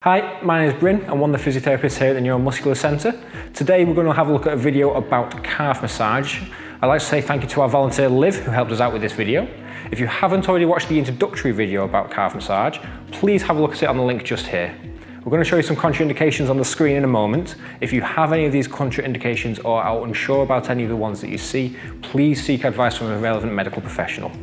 Hi, my name is Bryn. I'm one of the physiotherapists here at the Neuromuscular Centre. Today we're going to have a look at a video about calf massage. I'd like to say thank you to our volunteer Liv, who helped us out with this video. If you haven't already watched the introductory video about calf massage, please have a look at it on the link just here. We're going to show you some contraindications on the screen in a moment. If you have any of these contraindications or are unsure about any of the ones that you see, please seek advice from a relevant medical professional.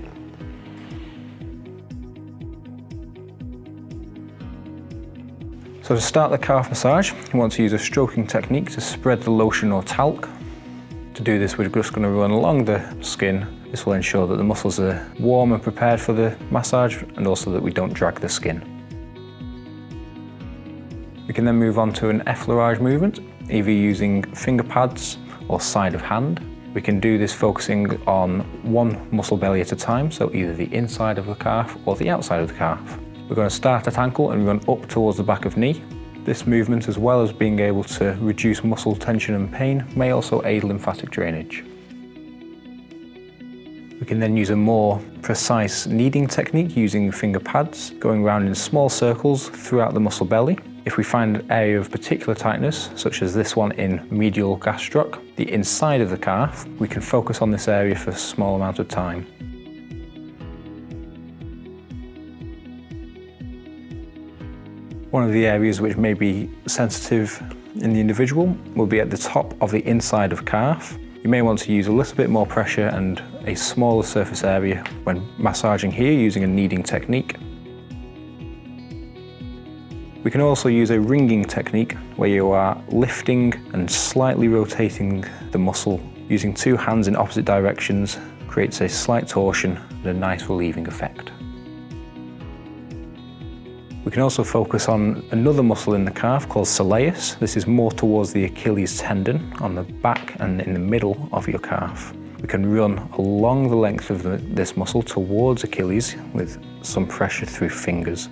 So to start the calf massage, you want to use a stroking technique to spread the lotion or talc. To do this, we're just going to run along the skin. This will ensure that the muscles are warm and prepared for the massage, and also that we don't drag the skin. We can then move on to an effleurage movement, either using finger pads or side of hand. We can do this focusing on one muscle belly at a time, so either the inside of the calf or the outside of the calf. We're going to start at ankle and run up towards the back of knee. This movement, as well as being able to reduce muscle tension and pain, may also aid lymphatic drainage. We can then use a more precise kneading technique using finger pads, going around in small circles throughout the muscle belly. If we find an area of particular tightness, such as this one in medial gastroc, the inside of the calf, we can focus on this area for a small amount of time. One of the areas which may be sensitive in the individual will be at the top of the inside of calf. You may want to use a little bit more pressure and a smaller surface area when massaging here using a kneading technique. We can also use a ringing technique where you are lifting and slightly rotating the muscle. Using two hands in opposite directions creates a slight torsion and a nice relieving effect. We can also focus on another muscle in the calf called soleus. This is more towards the Achilles tendon on the back and in the middle of your calf. We can run along the length of this muscle towards Achilles with some pressure through fingers.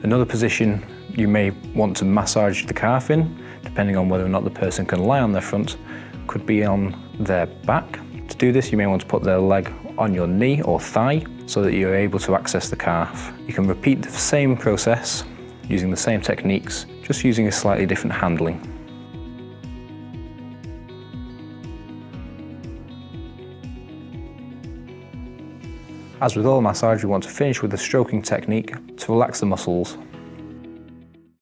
Another position you may want to massage the calf in, depending on whether or not the person can lie on their front, could be on their back. To do this, you may want to put their leg on your knee or thigh so that you're able to access the calf. You can repeat the same process using the same techniques, just using a slightly different handling. As with all massage, we want to finish with a stroking technique to relax the muscles.